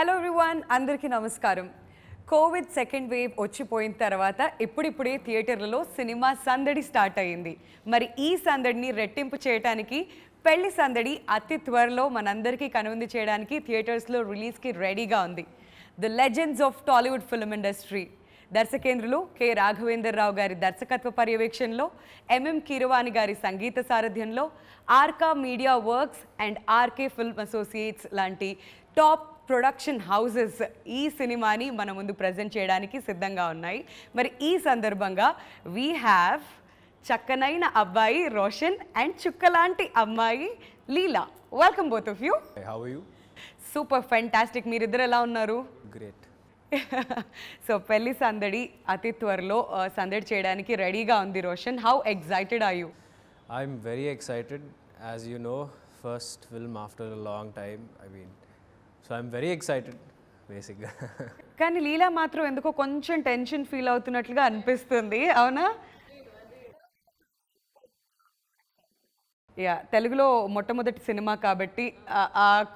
Hello everyone, అందరికీ నమస్కారం. Covid second wave వచ్చిపోయిన తర్వాత ఇప్పుడిప్పుడే థియేటర్లలో సినిమా సందడి స్టార్ట్ అయ్యింది. మరి ఈ సందడిని రెట్టింపు చేయడానికి పెళ్లి సందడి అతి త్వరలో మనందరికీ కనువిందు చేయడానికి థియేటర్స్లో రిలీజ్కి రెడీగా ఉంది. The legends of Tollywood film industry దర్శకేంద్రులు కె రాఘవేంద్రరావు గారి దర్శకత్వ పర్యవేక్షణలో, ఎంఎం కీరవాణి గారి సంగీత సారథ్యంలో, Arka media works and RK film associates లాంటి టాప్ ప్రొడక్షన్ హౌసెస్ ఈ సినిమాని మన ముందు ప్రజెంట్ చేయడానికి సిద్ధంగా ఉన్నాయి. మరి ఈ సందర్భంగా వీ హ్యావ్ చక్కనైన అబ్బాయి రోషన్ అండ్ చుక్కలాంటి అమ్మాయి Leela. Welcome both of you. How are you? Super fantastic. మీరిద్దరు ఎలా ఉన్నారు? గ్రేట్. సో పెళ్లి సందడి అతి త్వరలో సందడి చేయడానికి రెడీగా ఉంది Roshan. How excited are you? I'm very excited. As you know, first film after a long time. So I'm very excited బేసిక్గా. కానీ లీలా మాత్రం ఎందుకో కొంచెం టెన్షన్ ఫీల్ అవుతున్నట్లుగా అనిపిస్తుంది, అవునా? యా, తెలుగులో మొట్టమొదటి సినిమా కాబట్టి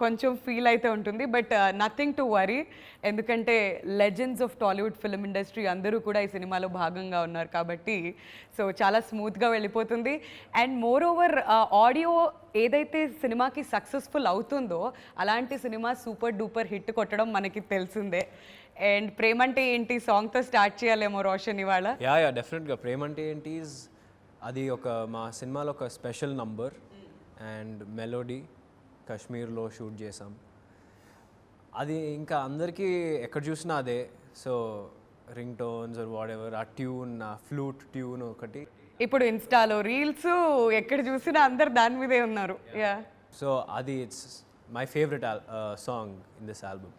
కొంచెం ఫీల్ అయితే ఉంటుంది. బట్ నథింగ్ టు వరీ, ఎందుకంటే legends of Tollywood film industry అందరూ కూడా ఈ సినిమాలో భాగంగా ఉన్నారు కాబట్టి సో చాలా స్మూత్గా వెళ్ళిపోతుంది. అండ్ మోర్ ఓవర్ ఆడియో ఏదైతే సినిమాకి సక్సెస్ఫుల్ అవుతుందో అలాంటి సినిమా సూపర్ డూపర్ హిట్ కొట్టడం మనకి తెలిసిందే. అండ్ ప్రేమంటే ఏంటి సాంగ్తో స్టార్ట్ చేయాలేమో రోషన్ ఇవాళ. యా డెఫినెట్గా. ప్రేమంటే ఏంటి అది మా సినిమాలో ఒక స్పెషల్ నంబర్ అండ్ మెలోడీ కాశ్మీర్లో షూట్ చేసాం. అది ఇంకా అందరికీ ఎక్కడ చూసినా అదే. So ring tones or whatever, ఆ ట్యూన్, ఆ ఫ్లూట్ ట్యూన్ ఒకటి. ఇప్పుడు ఇన్స్టాలో రీల్స్ ఎక్కడ చూసినా అందరు దాని మీదే ఉన్నారు. యా, సో అది it's my favourite song in this album.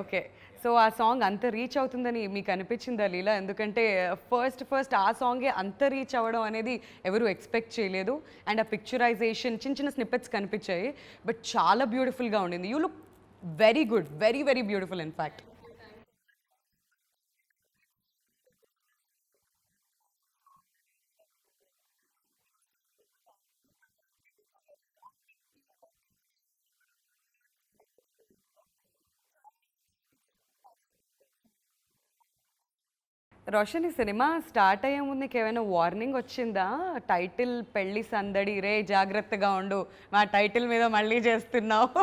Okay, so ఆ సాంగ్ అంత రీచ్ అవుతుందని మీకు అనిపించిందా లీలా? ఎందుకంటే ఫస్ట్ ఆ సాంగే అంత రీచ్ అవ్వడం అనేది ఎవరు ఎక్స్పెక్ట్ చేయలేదు. అండ్ ఆ పిక్చరైజేషన్ చిన్న చిన్న స్నిప్పెట్స్ కనిపించాయి, బట్ చాలా బ్యూటిఫుల్గా ఉండింది. You look very good, very very beautiful in fact. Roshan, ఈ సినిమా స్టార్ట్ అయ్యే ముందు నీకు ఏమైనా వార్నింగ్ వచ్చిందా? టైటిల్ పెళ్లి సందడి, రే జాగ్రత్తగా ఉండు, మా టైటిల్ మీద మళ్ళీ చేస్తున్నావు,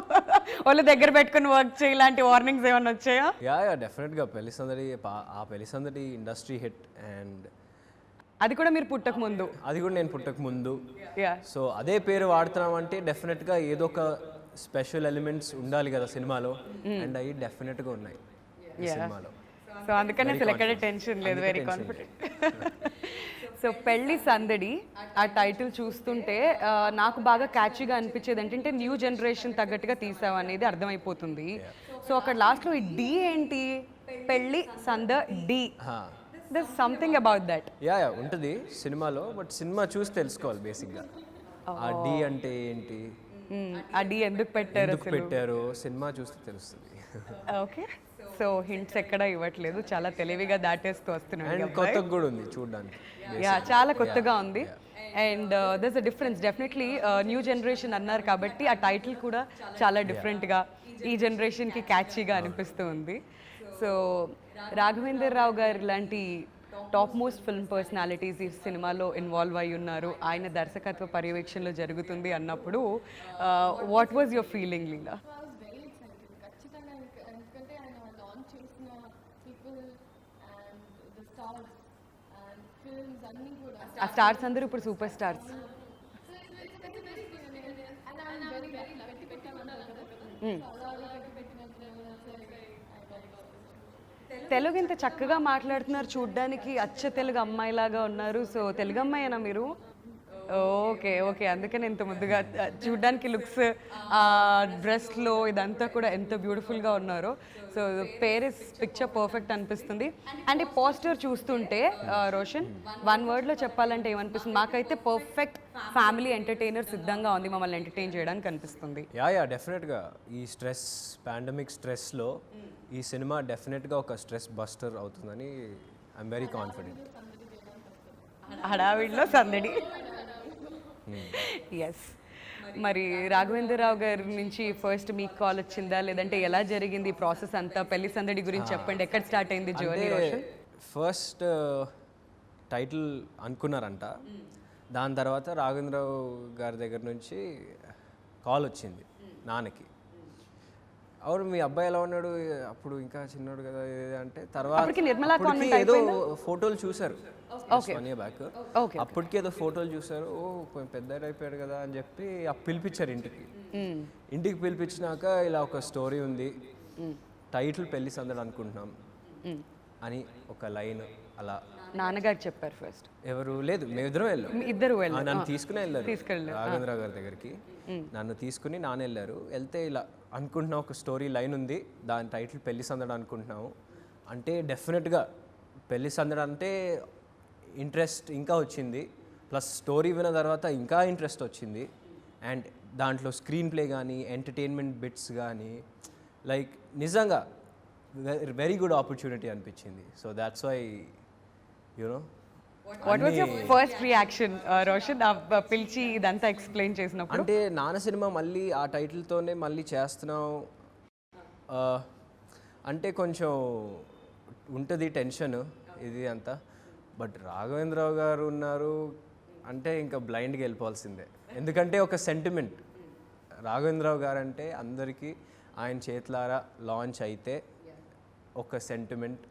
వాళ్ళు దగ్గర పెట్టుకుని వర్క్ చేయి, ఇలాంటి వార్నింగ్స్ ఏమైనా వచ్చాయా? యా డెఫినెట్గా. పెళ్లి సందడి, ఆ పెళ్లి సందడి ఇండస్ట్రీ హిట్. అండ్ అది కూడా మీరు పుట్టక ముందు? అది కూడా నేను పుట్టక ముందు. యా, సో అదే పేరు వాడుతున్నాం అంటే డెఫినెట్గా ఏదో ఒక స్పెషల్ ఎలిమెంట్స్ ఉండాలి కదా సినిమాలో. అండ్ అవి డెఫినెట్గా ఉన్నాయి సినిమాలో. సో అందుకని అసలు ఎక్కడ టెన్షన్ లేదు, వెరీ కాన్ఫిడెంట్. సో పెళ్లి సందడి ఆ టైటిల్ చూస్తుంటే నాకు బాగా క్యాచీగా అనిపించేది ఏంటంటే న్యూ జనరేషన్ తగ్గట్టుగా తీసావు అనేది అర్థమైపోతుంది. సో అక్కడ లాస్ట్లో ఈ డి ఏంటి? పెళ్లి సందడి, there something about that. Yeah ఉంటుంది సినిమాలో, బట్ సినిమా చూసి తెలుసుకోవాలి బేసిక్గా ఆ డి అంటే ఏంటి, ఆ డి ఎందుకు పెట్టారు సినిమా చూస్తే తెలుస్తుంది. ఓకే, సో హింట్స్ ఎక్కడ ఇవ్వట్లేదు, చాలా తెలివిగా దాటేస్తూ వస్తున్నాడు. కొత్తగా కూడా ఉంది చూడడానికి. యా, చాలా కొత్తగా ఉంది. And దర్స్ a difference definitely. New generation అన్నారు కాబట్టి ఆ టైటిల్ కూడా చాలా డిఫరెంట్గా ఈ జనరేషన్కి క్యాచీగా అనిపిస్తూ ఉంది. సో రాఘవేంద్రరావు గారు లాంటి టాప్ మోస్ట్ ఫిల్మ్ పర్సనాలిటీస్ ఈ సినిమాలో ఇన్వాల్వ్ అయి ఉన్నారు, ఆయన దర్శకత్వ పర్యవేక్షణలో జరుగుతుంది అన్నప్పుడు వాట్ వాజ్ యువర్ ఫీలింగ్ లీలా? ఆ స్టార్స్ అందరూ ఇప్పుడు సూపర్ స్టార్స్. తెలుగు ఇంత చక్కగా మాట్లాడుతున్నారు, చూడ్డానికి అచ్చ తెలుగు అమ్మాయిలాగా ఉన్నారు. సో తెలుగు అమ్మాయేనా మీరు? ఓకే, అందుకని ఇంత ముద్దుగా చూడ్డానికి లుక్స్, డ్రెస్లో ఇదంతా కూడా ఎంత బ్యూటిఫుల్గా ఉన్నారో. సో పేరిస్ పిక్చర్ పర్ఫెక్ట్ అనిపిస్తుంది. అండ్ ఈ పోస్టర్ చూస్తుంటే రోషన్, వన్ వర్డ్లో చెప్పాలంటే ఏమనిపిస్తుంది? మాకైతే పర్ఫెక్ట్ ఫ్యామిలీ ఎంటర్టైనర్ సిద్ధంగా ఉంది మమ్మల్ని ఎంటర్టైన్ చేయడానికి అనిపిస్తుంది. యా డెఫినెట్గా. ఈ పాండమిక్ స్ట్రెస్లో ఈ సినిమా డెఫినెట్గా ఒక స్ట్రెస్ బస్టర్ అవుతుందని ఐఎమ్ వెరీ కాన్ఫిడెంట్. హడావిడిలో సందడి. ఎస్. మరి రాఘవేంద్రరావు గారి నుంచి ఫస్ట్ మీకు కాల్ వచ్చిందా, లేదంటే ఎలా జరిగింది ఈ ప్రాసెస్ అంతా? పెళ్లి సందడి గురించి చెప్పండి, ఎక్కడ స్టార్ట్ అయింది జర్నీ రోషన్? ఫస్ట్ టైటిల్ అనుకున్నారంట, దాని తర్వాత రాఘవేంద్రరావు గారి దగ్గర నుంచి కాల్ వచ్చింది నాన్నకి. అవును మీ అబ్బాయి ఎలా ఉన్నాడు, అప్పుడు ఇంకా చిన్నాడు కదా ఇది అంటే, తర్వాత నిర్మలా కాన్వెంట్ ఏదో ఫోటోలు చూసారు 1 year బ్యాక్, అప్పటికి ఏదో ఫోటోలు చూసారు, ఓ కొంచెం పెద్ద అయిపోయాడు కదా అని చెప్పి పిలిపించారు ఇంటికి పిలిపించినాక ఇలా ఒక స్టోరీ ఉంది, టైటిల్ పెళ్లి సందడి అనుకుంటున్నాం అని ఒక లైన్ అలా నాన్నగారు చెప్పారు ఫస్ట్. ఎవరు లేదు, మేమిద్దరం ఇద్దరు నన్ను తీసుకుని వెళ్ళారు రాఘవేంద్రరావు గారి దగ్గరికి, నన్ను తీసుకుని నాన్న వెళ్ళారు. వెళ్తే ఇలా అనుకుంటున్నాం ఒక స్టోరీ లైన్ ఉంది, దాని టైటిల్ పెళ్లి సందడి అనుకుంటున్నాము అంటే డెఫినెట్గా పెళ్లి సందడి అంటే ఇంట్రెస్ట్ ఇంకా వచ్చింది, ప్లస్ స్టోరీ విన్న తర్వాత ఇంకా ఇంట్రెస్ట్ వచ్చింది. అండ్ దాంట్లో స్క్రీన్ ప్లే కానీ ఎంటర్టైన్మెంట్ బిట్స్ కానీ లైక్ నిజంగా వెరీ గుడ్ ఆపర్చునిటీ అనిపించింది. So that's why you know. What was your first reaction Roshan పిలిచి ఇదంతా ఎక్స్ప్లెయిన్ చేసినప్పుడు? అంటే నాన్న సినిమా మళ్ళీ ఆ టైటిల్తోనే మళ్ళీ చేస్తున్నాం అంటే కొంచెం ఉంటుంది టెన్షన్ ఇది అంతా. బట్ రాఘవేంద్రరావు గారు ఉన్నారు అంటే ఇంకా బ్లైండ్గా వెళ్ళిపోవాల్సిందే, ఎందుకంటే ఒక సెంటిమెంట్. రాఘవేంద్రరావు గారు అంటే అందరికీ ఆయన చేతులారా లాంచ్ అయితే ఒక సెంటిమెంట్,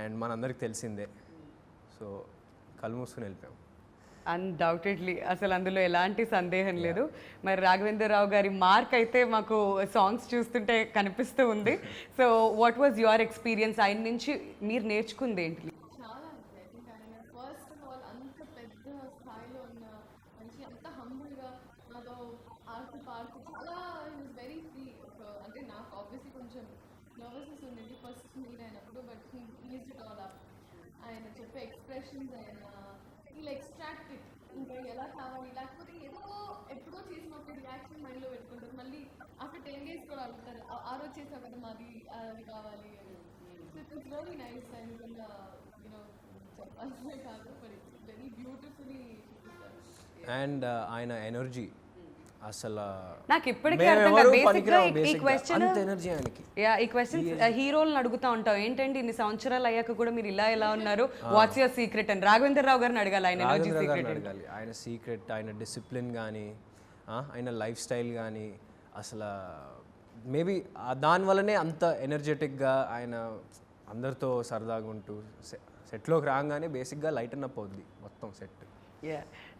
అండ్ మనందరికి తెలిసిందే. సో కళ్ళు మూసుకుని వెళ్ళిపోయాం. అన్డౌటెడ్లీ, అసలు అందులో ఎలాంటి సందేహం లేదు. మరి రాఘవేంద్రరావు గారి మార్క్ అయితే మాకు సాంగ్స్ చూస్తుంటే కనిపిస్తూ ఉంది. So what was your experience, ఆయన నుంచి మీరు నేర్చుకుంది ఏంటి? చాలా ఆయన ఫస్ట్ ఆఫ్ ఆల్ అంత పెద్ద స్థాయిలో ఉన్న మంచి అంత హంబుల్గా నాతో పాడుతూ చాలా వెరీ ఫ్రీ. అంటే నాకు ఆబ్వియస్లీ కొంచెం నర్వస్నెస్ ఉండేది ఫస్ట్ మీట్ అయినప్పుడు, but is it all up. ఆయన చెప్పే ఎక్స్ప్రెషన్స్ ఆయన ఇలా ఎక్స్ట్రాక్ట్ ఇట్, ఇంకా ఎలా కావాలి, లేకపోతే ఏదో ఎప్పుడో చేసిన ఒక రియాక్షన్ మైండ్లో పెట్టుకుంటారు, మళ్ళీ ఆఫ్టర్ 10 days కూడా అడుగుతారు ఆ రోజు చేసావు కదా మాది అది కావాలి అని. So it was very nice. And you know చెప్పాల్సిందే కాదు, but it's very beautifully. And ఆయన ఎనర్జీ అసలు నాకు ఇప్పటికీ అర్థం కాదు. బేసిక్గా ఈ క్వశ్చన్ ఎనర్జీ ఆయనకి, ఈ క్వశ్చన్ హీరోలను అడుగుతా ఉంటాం, ఏంటంటే ఇన్ని సంవత్సరాలు అయ్యాక కూడా మీరు ఇలా ఎలా ఉన్నారు, వాట్స్ యువర్ సీక్రెట్ అని రాఘవేంద్రరావు గారిని అడగాలి. ఆయన ఎనర్జీ సీక్రెట్ అడగాలి, ఆయన సీక్రెట్, ఆయన డిసిప్లిన్ కానీ ఆయన లైఫ్ స్టైల్ కానీ అసలు మేబీ దానివల్లనే అంత ఎనర్జెటిక్గా ఆయన అందరితో సరదాగా ఉంటూ సెట్లోకి రాగానే బేసిక్గా లైటన్ అప్ అవుద్ది మొత్తం సెట్.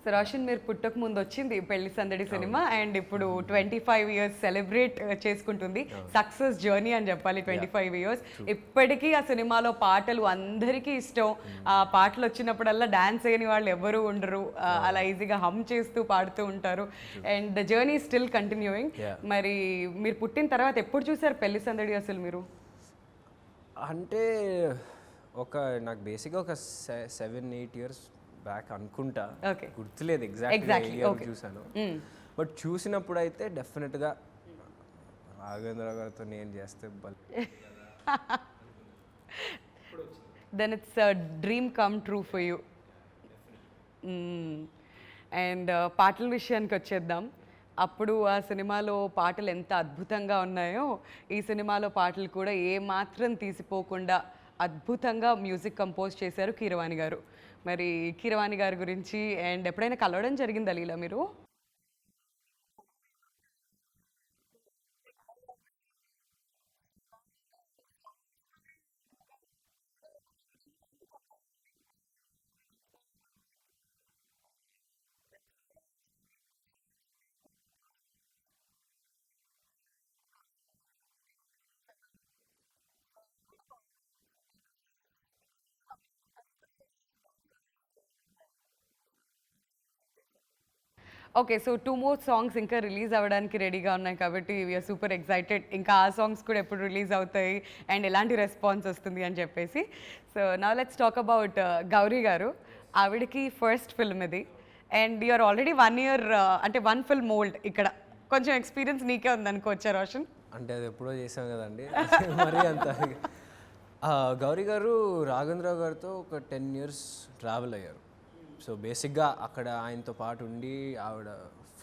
సో రోషన్, మీరు పుట్టక ముందు వచ్చింది పెళ్లి సందడి సినిమా, అండ్ ఇప్పుడు 25 years సెలబ్రేట్ చేసుకుంటుంది. సక్సెస్ జర్నీ అని చెప్పాలి 25 years. ఇప్పటికీ ఆ సినిమాలో పాటలు అందరికీ ఇష్టం. ఆ పాటలు వచ్చినప్పుడల్లా డాన్స్ చేయని వాళ్ళు ఎవరు ఉండరు, అలా ఈజీగా హమ్ చేస్తూ పాడుతూ ఉంటారు. And the journey still continuing. మరి మీరు పుట్టిన తర్వాత ఎప్పుడు చూసారు పెళ్లి సందడి అసలు మీరు? అంటే నాకు బేసిక్గా ఒక 7-8 years బ్యాక్ అనుకుంటా, గుర్తులేదు ఎగ్జాక్ట్లీ చూసాను. బట్ చూసినప్పుడు అయితే డెఫినెట్గా రాఘవేంద్రరావు గారితో నేను చేస్తే then it's dream come true for you. And పాటల విషయానికి వచ్చేద్దాం. అప్పుడు ఆ సినిమాలో పాటలు ఎంత అద్భుతంగా ఉన్నాయో, ఈ సినిమాలో పాటలు కూడా ఏ మాత్రం తీసిపోకుండా అద్భుతంగా మ్యూజిక్ కంపోజ్ చేశారు కీరవాణి గారు. మరి కీరవాణి గారి గురించి అండ్ ఎప్పుడైనా కలవడం జరిగిందా లీలా మీరు? ఓకే, సో 2 more సాంగ్స్ ఇంకా రిలీజ్ అవ్వడానికి రెడీగా ఉన్నాయి కాబట్టి వీఆర్ సూపర్ ఎక్సైటెడ్. ఇంకా ఆ సాంగ్స్ కూడా ఎప్పుడు రిలీజ్ అవుతాయి అండ్ ఎలాంటి రెస్పాన్స్ వస్తుంది అని చెప్పేసి. So now let's talk about Gauri గారు. ఆవిడకి ఫస్ట్ ఫిల్మ్ ఇది, అండ్ యూఆర్ ఆల్రెడీ 1 year అంటే 1 film old. ఇక్కడ కొంచెం ఎక్స్పీరియన్స్ నీకే ఉంది అనుకోవచ్చా రోషన్? అంటే అది ఎప్పుడో చేసాం కదండి మరీ అంత. గౌరీ గారు రాఘవేంద్రరావు గారితో ఒక 10 years ట్రావెల్ అయ్యారు. సో బేసిక్గా అక్కడ ఆయనతో పాటు ఉండి ఆవిడ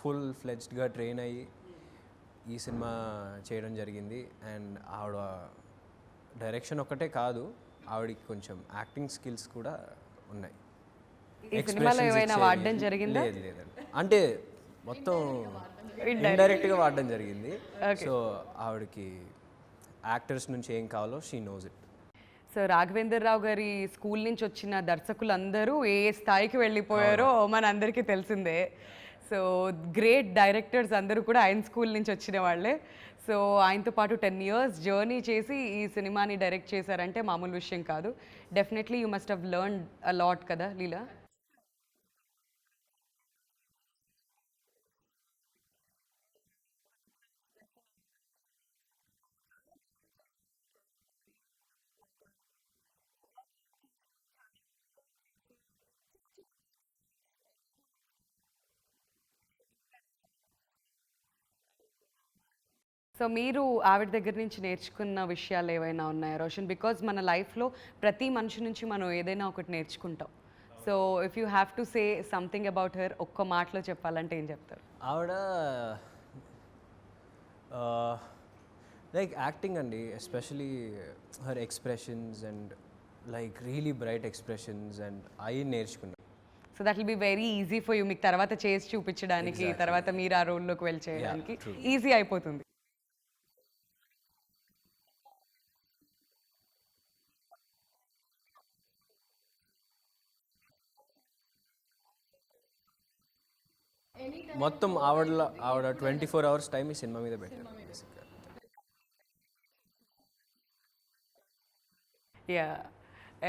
ఫుల్ ఫ్లెడ్జ్డ్గా ట్రైన్ అయ్యి ఈ సినిమా చేయడం జరిగింది. అండ్ ఆవిడ డైరెక్షన్ ఒక్కటే కాదు, ఆవిడకి కొంచెం యాక్టింగ్ స్కిల్స్ కూడా ఉన్నాయి. ఈ సినిమాలో ఏమైనా వాడడం జరిగిందా? లేదండి, అంటే మొత్తం ఇండైరెక్ట్గా వాడడం జరిగింది. సో ఆవిడకి యాక్టర్స్ నుంచి ఏం కావాలో she knows it. So Raghavendra Rao గారి స్కూల్ నుంచి వచ్చిన దర్శకులందరూ ఏ స్థాయికి వెళ్ళిపోయారో మన అందరికీ తెలిసిందే. సో గ్రేట్ డైరెక్టర్స్ అందరూ కూడా ఆయన స్కూల్ నుంచి వచ్చిన వాళ్ళే. సో ఆయనతో పాటు 10 years జర్నీ చేసి ఈ సినిమాని డైరెక్ట్ చేశారంటే మామూలు విషయం కాదు. Definitely you must have learned a lot కదా లీలా? సో మీరు ఆవిడ దగ్గర నుంచి నేర్చుకున్న విషయాలు ఏవైనా ఉన్నాయా రోషన్? బికాజ్ మన లైఫ్లో ప్రతి మనిషి నుంచి మనం ఏదైనా ఒకటి నేర్చుకుంటాం. So if you have to say something about her, ఒక్క మాటలో చెప్పాలంటే ఏం చెప్తారు? ఆవిడ లైక్ యాక్టింగ్ అండి, especially her expressions and like really bright expressions and అవి నేర్చుకున్నాను. So that will be very easy for you, మీకు తర్వాత చేసి చూపించడానికి, తర్వాత మీరు ఆ రోల్లోకి వెళ్ళి చేయడానికి ఈజీ అయిపోతుంది. మొత్తం ఆవిడ 24 hours టైం ఈ సినిమా మీద పెట్టారు బేసిక్గా. యా.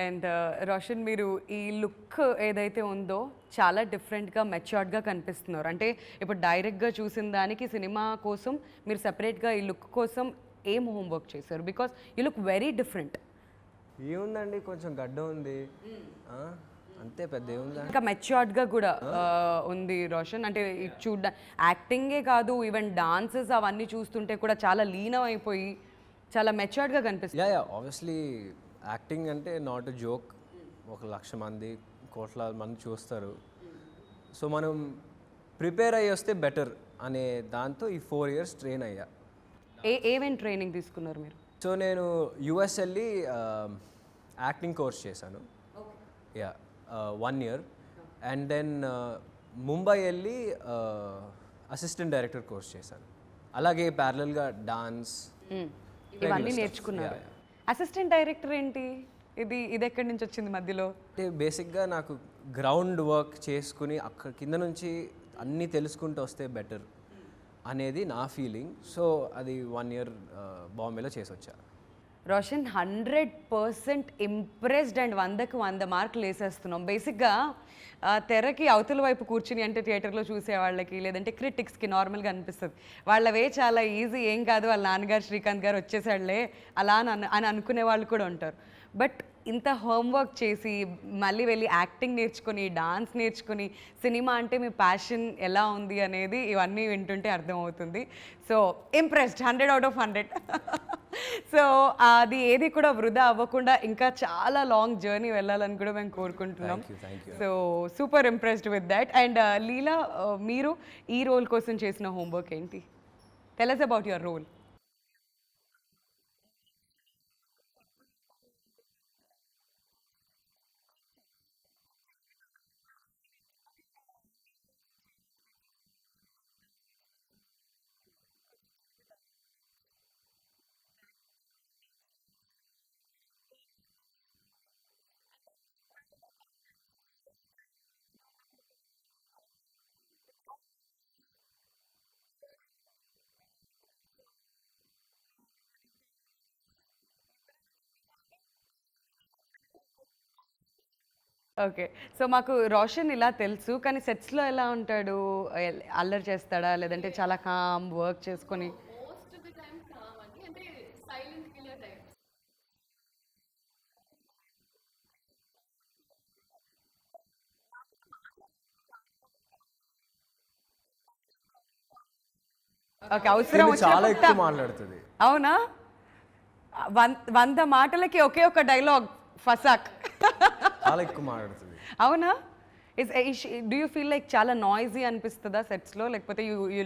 అండ్ రోషన్, మీరు ఈ లుక్ ఏదైతే ఉందో చాలా డిఫరెంట్గా మెచ్యూర్డ్గా కనిపిస్తున్నారు. అంటే ఇప్పుడు డైరెక్ట్గా చూసిన దానికి సినిమా కోసం మీరు సపరేట్గా ఈ లుక్ కోసం ఏం హోంవర్క్ చేశారు? Because you look very different. ఏముందండి, కొంచెం గడ్డ ఉంది అంతే, పెద్ద ఏముందా. ఇంకా మెచ్యూర్డ్గా కూడా ఉంది రోషన్. అంటే యాక్టింగే కాదు, ఈవెన్ డాన్సెస్ అవన్నీ చూస్తుంటే కూడా చాలా లీనం అయిపోయి చాలా మెచ్యూర్డ్గా కనిపిస్తుంది. యా ఆబ్వియస్లీ యాక్టింగ్ అంటే నాట్ ఎ జోక్. 1,00,000 మంది, కోట్ల మంది చూస్తారు. సో మనం ప్రిపేర్ అయ్యి వస్తే బెటర్ అనే దాంతో ఈ 4 years ట్రైన్ అయ్యా. ఏమేం ట్రైనింగ్ తీసుకున్నారు మీరు? సో నేను యుఎస్ వెళ్ళి యాక్టింగ్ కోర్స్ చేశాను. Yeah 1 year. And then Mumbai వెళ్ళి అసిస్టెంట్ డైరెక్టర్ కోర్స్ చేశాను. అలాగే ప్యారలల్గా డాన్స్ ఇవన్నీ నేర్చుకున్నారు. అసిస్టెంట్ డైరెక్టర్ ఏంటి? ఇది ఎక్కడి నుంచి వచ్చింది మధ్యలో? అంటే బేసిక్గా నాకు గ్రౌండ్ వర్క్ చేసుకుని అక్కడ కింద నుంచి అన్నీ తెలుసుకుంటూ వస్తే బెటర్ అనేది నా ఫీలింగ్. సో అది 1 year బాంబేలో చేసి వచ్చా. రోషన్, 100% ఇంప్రెస్డ్ అండ్ 100కి 100 మార్కులు వేసేస్తున్నాం. బేసిక్గా తెరకి అవతల వైపు కూర్చుని అంటే థియేటర్లో చూసే వాళ్ళకి లేదంటే క్రిటిక్స్కి నార్మల్గా అనిపిస్తుంది వాళ్ళవే చాలా ఈజీ, ఏం కాదు, వాళ్ళ నాన్నగారు శ్రీకాంత్ గారు వచ్చేసాడులే అలా అని అనుకునే వాళ్ళు కూడా ఉంటారు. బట్ ఇంత హోంవర్క్ చేసి మళ్ళీ వెళ్ళి యాక్టింగ్ నేర్చుకొని, డాన్స్ నేర్చుకొని, సినిమా అంటే మీ ప్యాషన్ ఎలా ఉంది అనేది ఇవన్నీ వింటుంటే అర్థమవుతుంది. So impressed, 100 out of 100. So అది ఏది కూడా వృధా అవ్వకుండా ఇంకా చాలా లాంగ్ జర్నీ వెళ్ళాలని కూడా మేము కోరుకుంటున్నాం. So super impressed with that. And Leela, మీరు ఈ రోల్ కోసం చేసిన హోంవర్క్ ఏంటి? Tell us about your role. Okay. So మాకు రోషన్ ఇలా తెలుసు, కానీ సెట్స్‌లో ఎలా ఉంటాడు? అల్లరి చేస్తాడా? లేదంటే చాలా కామ్ వర్క్ చేసుకొని? Most of the time calm అండి, అంటే సైలెంట్ కిల్లర్ టైప్. ఓకే. అవసరం చాలా ఎక్కువ వచ్చినప్పుడు మాట్లాడుతుంది. అవునా? 100 మాటలకి ఒకే ఒక డైలాగ్ ఫసాక్. చాలా ఎక్కువ మాట్లాడుతుంది. అవునా? డూ యూ ఫీల్ లైక్ చాలా నాయిజీ అనిపిస్తుందా సెట్స్లో, లేకపోతే యూ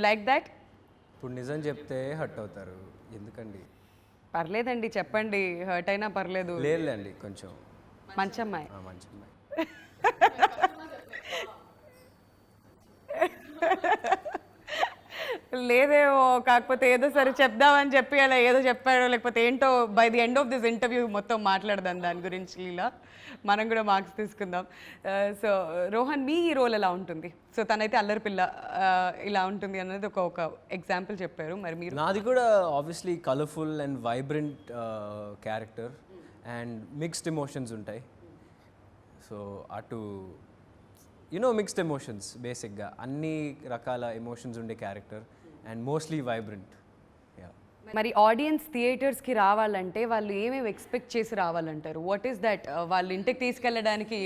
లైక్ దట్? ఇప్పుడు నిజం చెప్తే హర్ట్ అవుతారు, ఎందుకండి? పర్లేదండి చెప్పండి, హర్ట్ అయినా పర్లేదు. లేదులేండి, కొంచెం మంచి అమ్మాయి. మంచి అమ్మాయి. లేదేమో, కాకపోతే ఏదో సరే చెప్దామని చెప్పి అలా ఏదో చెప్పాడో, లేకపోతే ఏంటో by the end of this interview మొత్తం మాట్లాడదాం దాని గురించి లీలా, మనం కూడా మార్క్స్ తీసుకుందాం. సో రోహన్, మీ ఈ రోల్ ఎలా ఉంటుంది? సో తనైతే అల్లరి పిల్ల ఇలా ఉంటుంది అనేది ఒక ఎగ్జాంపుల్ చెప్పారు, మరి మీరు? నాది కూడా obviously colourful and vibrant character and mixed emotions ఉంటాయి. సో అటు మిక్స్డ్ ఎమోషన్స్, బేసిక్గా అన్ని రకాల ఎమోషన్స్ ఉండే క్యారెక్టర్ అండ్ మోస్ట్లీ వైబ్రెంట్. మరి ఆడియన్స్ థియేటర్స్కి రావాలంటే వాళ్ళు ఏమేమి ఎక్స్పెక్ట్ చేసి రావాలంటారు? What is that? వాళ్ళ ఇంటికి తీసుకెళ్ళడానికి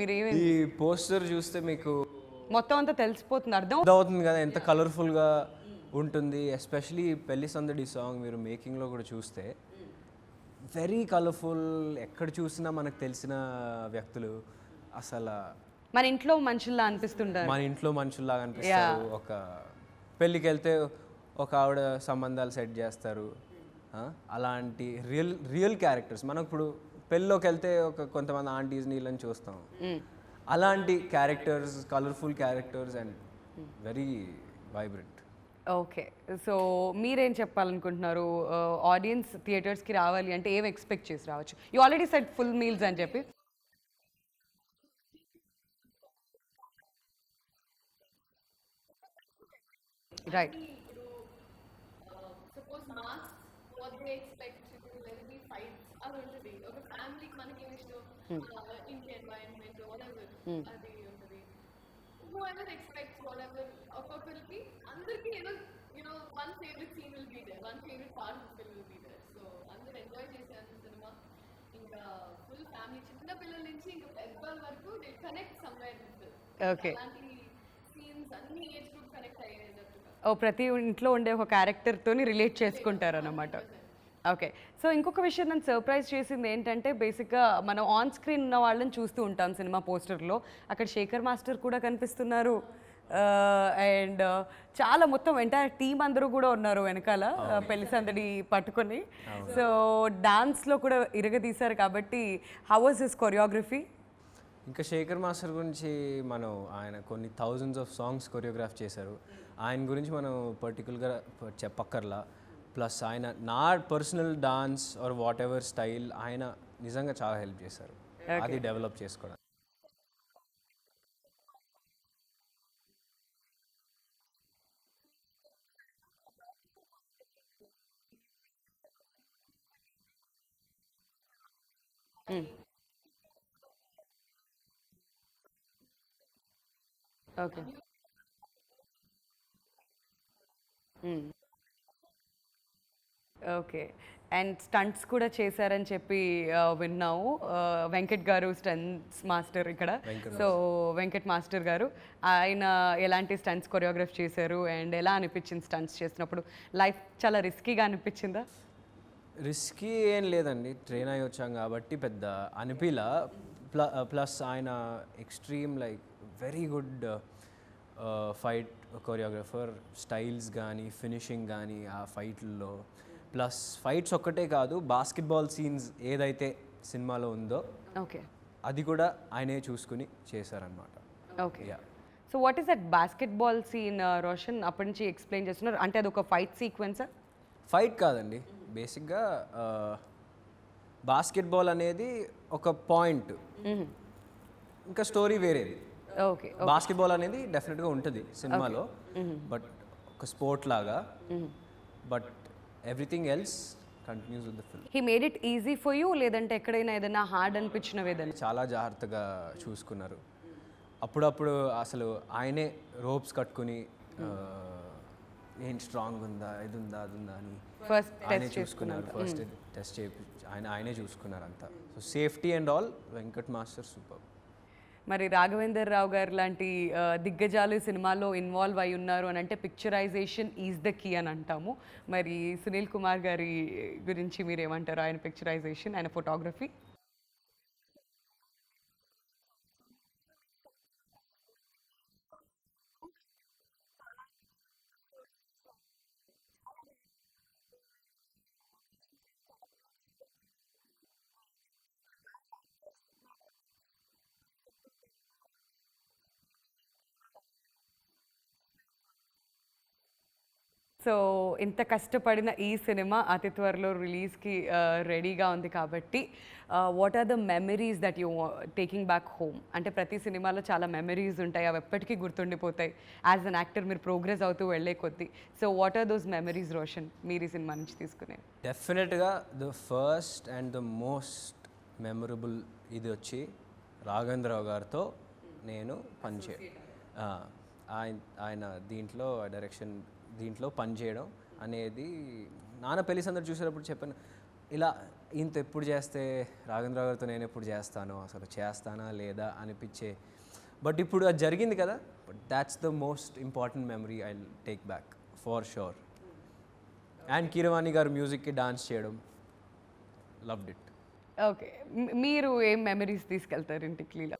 మీరు ఏమేమి? ఈ పోస్టర్ చూస్తే మీకు మొత్తం అంతా తెలిసిపోతుంది, అర్థం అవుతుంది కదా ఎంత కలర్ఫుల్గా ఉంటుంది. ఎస్పెషలీ పెళ్లి సందడి సాంగ్ మీరు మేకింగ్లో కూడా చూస్తే వెరీ కలర్ఫుల్, ఎక్కడ చూసినా మనకు తెలిసిన వ్యక్తులు, అసలు మన ఇంట్లో మనుషుల్లా అనిపిస్తుంటారు. మన ఇంట్లో మనుషుల్లాగా అనిపిస్తారు. ఒక పెళ్ళికి వెళ్తే ఒక ఆవిడ సంబంధాలు సెట్ చేస్తారు, అలాంటి రియల్ క్యారెక్టర్స్. మనం ఇప్పుడు పెళ్ళిలోకి వెళ్తే కొంతమంది ఆంటీస్ నీళ్ళని చూస్తాం, అలాంటి characters, colourful characters and very vibrant. Okay, so మీరేం చెప్పాలనుకుంటున్నారు? ఆడియన్స్ థియేటర్స్కి రావాలి అంటే ఏం ఎక్స్పెక్ట్ చేసి రావచ్చు? You already set full meals అని చెప్పి. Right. Suppose mass what they expect let be fights అది ఉంటుంది. ఒక ఫ్యామిలీకి మనకి ఏమి ఇష్టం, ఇంటి ఎన్వైరన్మెంట్ అది ఉంటుంది. Whoever expects whatever, ఒక్కొక్కరికి అందరికీ ఏదో one favourite scene will be there, one favourite part of film will be there. So అందరూ ఎంజాయ్ చేశారు సినిమా. ఇంకా ఫుల్ ఫ్యామిలీ, చిన్న పిల్లల నుంచి ఇంకా పెద్దవాళ్ళ వరకు they connect somewhere with. Okay, అలాంటి సీన్స్ అన్ని ఏజ్ గ్రూప్ కనెక్ట్ అయ్యేటట్టుగా. ప్రతి ఇంట్లో ఉండే ఒక క్యారెక్టర్తోని రిలేట్ చేసుకుంటారు అన్నమాట. ఓకే, సో ఇంకొక విషయం నన్ను సర్ప్రైజ్ చేసింది ఏంటంటే, బేసిక్గా మనం ఆన్ స్క్రీన్ ఉన్న వాళ్ళని చూస్తూ ఉంటాం సినిమా పోస్టర్లో, అక్కడ శేఖర్ మాస్టర్ కూడా కనిపిస్తున్నారు, అండ్ చాలా మొత్తం ఎంటైర్ టీమ్ అందరూ కూడా ఉన్నారు వెనకాల పెళ్లి సందడి పట్టుకొని. సో డాన్స్లో కూడా ఇరగదీశారు కాబట్టి హౌ వాజ్ హిస్ కొరియోగ్రఫీ? ఇంకా శేఖర్ మాస్టర్ గురించి ఆయన కొన్ని థౌజండ్స్ ఆఫ్ సాంగ్స్ కొరియోగ్రాఫ్ చేశారు. ఆయన గురించి మనం పర్టికులర్గా చెప్పక్కర్లా. ప్లస్ ఆయన నా personal dance or what ever style ఆయన నిజంగా చాలా హెల్ప్ చేశారు అది డెవలప్ చేసుకోవడానికి. ఓకే, ఓకే, అండ్ స్టంట్స్ కూడా చేశారని చెప్పి విన్నాము. వెంకట్ గారు స్టంట్స్ మాస్టర్ ఇక్కడ. సో వెంకట్ మాస్టర్ గారు, ఆయన ఎలాంటి స్టంట్స్ కొరియోగ్రాఫ్ చేశారు అండ్ ఎలా అనిపించింది స్టంట్స్ చేసినప్పుడు? లైఫ్ చాలా రిస్కీగా అనిపించిందా? రిస్కీ ఏం లేదండి, ట్రైన్ అయ్యి వచ్చాం కాబట్టి పెద్ద అనిపిలా. ప్లస్ ఆయన extreme like very good fight choreographer, styles కానీ ఫినిషింగ్ కానీ ఆ ఫైట్లలో. ప్లస్ ఫైట్స్ ఒక్కటే కాదు, బాస్కెట్బాల్ సీన్స్ ఏదైతే సినిమాలో ఉందో ఓకే అది కూడా ఆయనే చూసుకుని చేశారనమాట. Okay, so what is that basketball scene Roshan? అప్పటి నుంచి ఎక్స్ప్లెయిన్ చేస్తున్నారు అంటే అది ఒక ఫైట్ సీక్వెన్సా? ఫైట్ కాదండి, బేసిక్గా బాస్కెట్బాల్ అనేది ఒక పాయింట్, ఇంకా స్టోరీ వేరేది. ఓకే, బాస్కెట్బాల్ అనేది డెఫినెట్గా ఉంటుంది సినిమాలో, బట్ ఒక స్పోర్ట్ లాగా. But everything else continues with the film. He made it easy for you, లేదంటే ఎక్కడైనా ఏదైనా హార్డ్ అనిపించినవి ఏదైనా? చాలా జాగ్రత్తగా చూసుకున్నారు. అప్పుడప్పుడు అసలు ఆయనే రోప్స్ కట్టుకుని ఏంటి స్ట్రాంగ్ ఉందా, ఇది ఉందా, అది ఉందా అని ఫస్ట్ ఆయనే చూసుకున్నారు. ఫస్ట్ టెస్ట్ చేసి ఆయనే చూసుకున్నారు అంతా. So safety and all Venkat master super. మరి రాఘవేందర్ రావు గారు లాంటి దిగ్గజాలు సినిమాలో ఇన్వాల్వ్ అయి ఉన్నారు అని అంటే పిక్చరైజేషన్ ఈజ్ ద కీ అని అంటాము. మరి సునీల్ కుమార్ గారి గురించి మీరు ఏమంటారు? ఆయన పిక్చరైజేషన్, ఆయన ఫోటోగ్రఫీ? సో ఇంత కష్టపడిన ఈ సినిమా అతి త్వరలో రిలీజ్కి రెడీగా ఉంది కాబట్టి what are the memories that you taking back home? అంటే ప్రతి సినిమాలో చాలా మెమరీస్ ఉంటాయి, అవి ఎప్పటికీ గుర్తుండిపోతాయి. యాజ్ అన్ యాక్టర్ మీరు ప్రోగ్రెస్ అవుతూ వెళ్ళే కొద్దీ. So what are those memories Roshan మీరు ఈ సినిమా నుంచి తీసుకునేవి? డెఫినెట్గా the first and the most memorable ఇది వచ్చి రాఘవేంద్రరావు గారితో నేను ఆయన దీంట్లో డైరెక్షన్ దీంట్లో పనిచేయడం అనేది నాన్న పెళ్లి సందడి చూసేటప్పుడు చెప్పాను, ఇలా ఇంత ఎప్పుడు చేస్తే రాఘవేంద్రరావు గారితో నేను ఎప్పుడు చేస్తాను, అసలు చేస్తానా లేదా అనిపించే. బట్ ఇప్పుడు అది జరిగింది కదా, but that's the most important memory I take back for sure. And Keeravani గారు మ్యూజిక్కి డాన్స్ చేయడం, లవ్డ్ ఇట్. ఓకే, మీరు ఏం మెమరీస్ తీసుకెళ్తారు ఇంటికి Leela?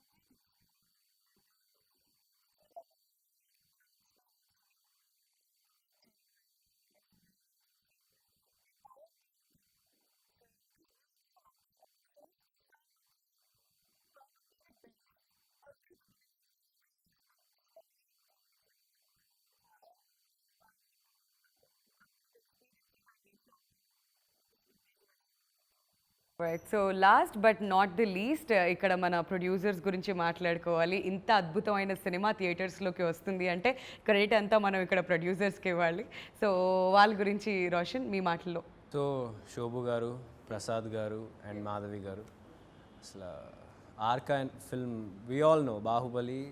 Right, so last but not the least ఇక్కడ మన ప్రొడ్యూసర్స్ గురించి మాట్లాడుకోవాలి. ఇంత అద్భుతమైన సినిమా థియేటర్స్లోకి వస్తుంది అంటే క్రెడిట్ అంతా మనం ఇక్కడ ప్రొడ్యూసర్స్కి ఇవ్వాలి. సో వాళ్ళ గురించి రోషన్ మీ మాటల్లో. సో శోభు గారు, ప్రసాద్ గారు అండ్ మాధవి గారు, అసలు Arka film we all know Baahubali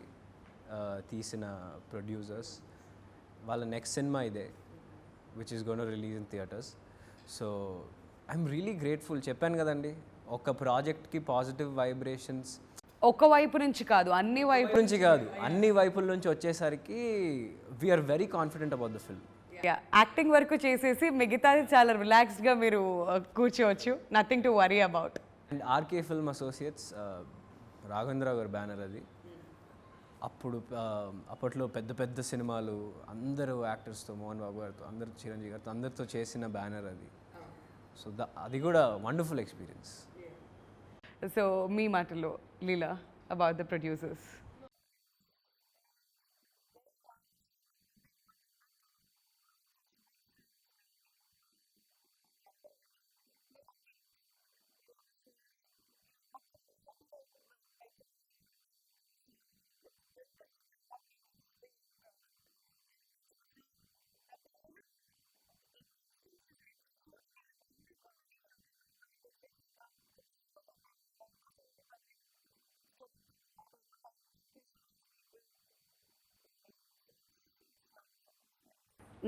తీసిన ప్రొడ్యూసర్స్. వాళ్ళ నెక్స్ట్ సినిమా ఇదే which is gone release in theatres. So I'm really grateful. చెప్పాను కదండి, ఒక ప్రాజెక్ట్కి పాజిటివ్ వైబ్రేషన్స్ ఒక వైపు నుంచి కాదు, అన్ని వైపు నుంచి కాదు, అన్ని వైపుల నుంచి వచ్చేసరికి we're very confident about the film. Acting వరకు చేసేసి మిగతాది చాలా రిలాక్స్డ్గా మీరు కూర్చోవచ్చు, nothing to worry about. And RK film associates Raghavendra Rao గారి బ్యానర్ అది. అప్పట్లో పెద్ద పెద్ద సినిమాలు అందరూ యాక్టర్స్తో, మోహన్ బాబు గారితో, అందరు చిరంజీవి గారితో అందరితో చేసిన బ్యానర్ అది. సో అది కూడా వండర్ఫుల్ ఎక్స్పీరియన్స్. సో మీ మాటల్లో లీలా అబౌట్ ద ప్రొడ్యూసర్స్.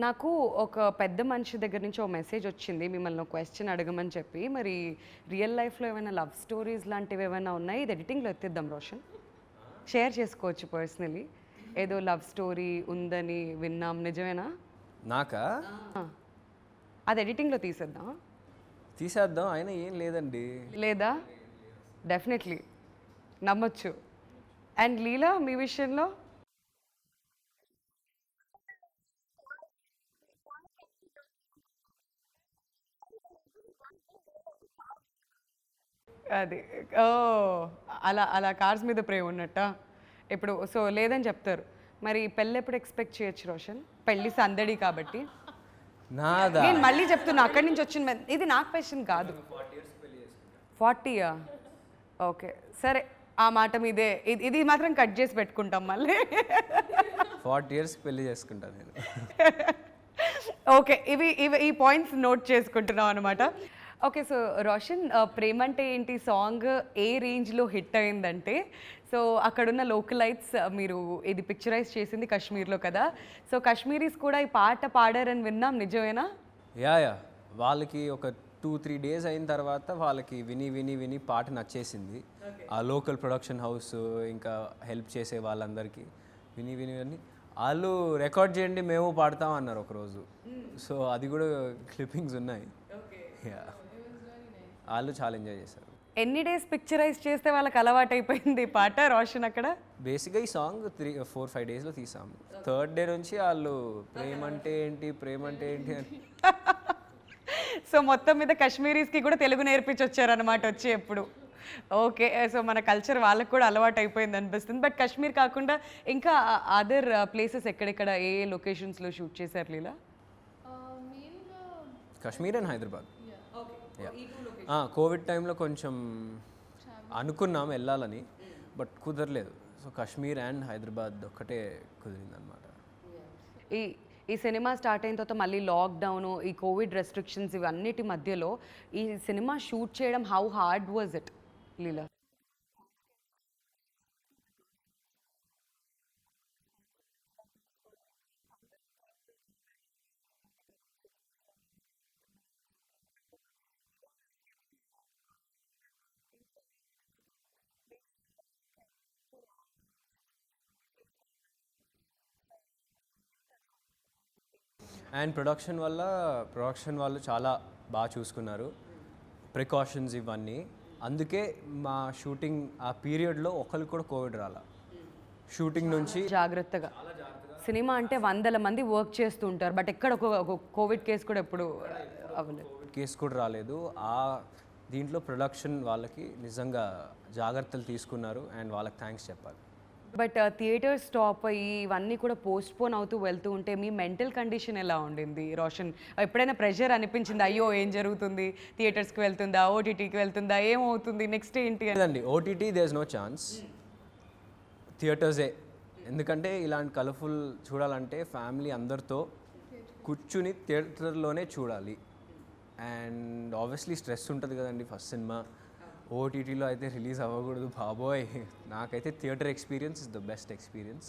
నాకు ఒక పెద్ద మనిషి దగ్గర నుంచి ఒక మెసేజ్ వచ్చింది మిమ్మల్ని ఒక క్వశ్చన్ అడగమని చెప్పి. మరి రియల్ లైఫ్లో ఏమైనా లవ్ స్టోరీస్ లాంటివి ఏమైనా ఉన్నాయి? ఇది ఎడిటింగ్లో ఎత్తిద్దాం రోషన్, షేర్ చేసుకోవచ్చు పర్సనలీ. ఏదో లవ్ స్టోరీ ఉందని విన్నాం, నిజమేనా? నాకా? అది ఎడిటింగ్లో తీసేద్దాం, అయినా ఏం లేదండి. లేదా? డెఫినెట్లీ నమ్మొచ్చు. అండ్ లీలా మీ విషయంలో? అది ఓ అలా అలా కార్స్ మీద ప్రేమ ఉన్నట్ట ఇప్పుడు. సో లేదని చెప్తారు. మరి పెళ్ళి ఎప్పుడు ఎక్స్పెక్ట్ చేయొచ్చు రోషన్? పెళ్ళి సందడి కాబట్టి. నాదా? నేను మళ్ళీ చెప్తున్నా, అక్కడి నుంచి వచ్చిన ఇది నాకు క్వశ్చన్ కాదు. 40యా? ఓకే సరే, ఆ మాట మీదే. ఇది మాత్రం కట్ చేసి పెట్టుకుంటాం మళ్ళీ. 40 years పెళ్లి చేసుకుంటాను నేను. ఓకే, ఈ పాయింట్స్ నోట్ చేసుకుంటున్నాం అనమాట. ఓకే, సో రోషన్, ప్రేమంటే ఏంటి సాంగ్ ఏ రేంజ్లో హిట్ అయిందంటే, సో అక్కడున్న లోకలైట్స్ మీరు ఇది పిక్చరైజ్ చేసింది కాశ్మీర్లో కదా, సో కాశ్మీరీస్ కూడా ఈ పాట పాడారని విన్నాం, నిజమేనా? యా వాళ్ళకి ఒక 2-3 days అయిన తర్వాత వాళ్ళకి విని విని విని పాట నచ్చేసింది. ఆ లోకల్ ప్రొడక్షన్ హౌస్ ఇంకా హెల్ప్ చేసే వాళ్ళందరికీ విని విని విని వాళ్ళు రికార్డ్ చేయండి మేము పాడతాం అన్నారు ఒకరోజు. సో అది కూడా క్లిప్పింగ్స్ ఉన్నాయి. యా, వాళ్ళు చాలా ఎంజాయ్ చేశారు. ఎన్ని డేస్ పిక్చరైజ్ చేస్తే వాళ్ళకి అలవాటు అయిపోయింది పాట రోషన్ అక్కడ? బేసిక్గా ఈ సాంగ్ 4-5 daysలో తీసాము. 3rd day నుంచి వాళ్ళు ప్రేమంటే ఏంటి ప్రేమంటే ఏంటి అని. సో మొత్తం మీద కాశ్మీరీస్కి కూడా తెలుగు నేర్పించి వచ్చారనమాట వచ్చి ఎప్పుడు. ఓకే, సో మన కల్చర్ వాళ్ళకి కూడా అలవాటు అయిపోయింది అనిపిస్తుంది. బట్ కాశ్మీర్ కాకుండా ఇంకా అదర్ ప్లేసెస్ ఎక్కడెక్కడ ఏ లొకేషన్స్లో షూట్ చేశారు లీలా? కాశ్మీర్ అండ్ హైదరాబాద్. కోవిడ్ టైంలో కొంచెం అనుకున్నాం వెళ్ళాలని, బట్ కుదరలేదు. సో కాశ్మీర్ అండ్ హైదరాబాద్ ఒక్కటే కుదిరిందనమాట. ఈ ఈ సినిమా స్టార్ట్ అయిన తర్వాత మళ్ళీ లాక్డౌన్, ఈ కోవిడ్ రెస్ట్రిక్షన్స్ ఇవన్నిటి మధ్యలో ఈ సినిమా షూట్ చేయడం how hard was it Leela? And production వాళ్ళు చాలా బాగా చూసుకున్నారు, ప్రికాషన్స్ ఇవన్నీ. అందుకే మా షూటింగ్ ఆ పీరియడ్లో ఒకరికి కూడా కోవిడ్ రాలా. షూటింగ్ నుంచి జాగ్రత్తగా, సినిమా అంటే వందల మంది వర్క్ చేస్తూ ఉంటారు, బట్ ఎక్కడ ఒక కోవిడ్ కేసు కూడా ఎప్పుడు అవ్వలేదు. కోవిడ్ కేసు కూడా రాలేదు. దీంట్లో ప్రొడక్షన్ వాళ్ళకి నిజంగా జాగ్రత్తలు తీసుకున్నారు అండ్ వాళ్ళకి థ్యాంక్స్ చెప్పాలి. బట్ థియేటర్ స్టాప్ అయ్యి ఇవన్నీ కూడా పోస్ట్పోన్ అవుతూ వెళ్తూ ఉంటే మీ మెంటల్ కండిషన్ ఎలా ఉండింది రోషన్? ఎప్పుడైనా ప్రెషర్ అనిపించింది, అయ్యో ఏం జరుగుతుంది, థియేటర్స్కి వెళ్తుందా, ఓటీటీకి వెళ్తుందా, ఏమవుతుంది, నెక్స్ట్ ఏంటి? లేదండి, OTT there is no chance, థియేటర్సే. ఎందుకంటే ఇలాంటి కలర్ఫుల్ చూడాలంటే ఫ్యామిలీ అందరితో కూర్చుని థియేటర్లోనే చూడాలి. అండ్ ఆబ్వియస్లీ స్ట్రెస్ ఉంటుంది కదండి ఫస్ట్ సినిమా. ఓటీటీలో అయితే రిలీజ్ అవ్వకూడదు బాబోయ్. నాకైతే theatre experience is the best experience.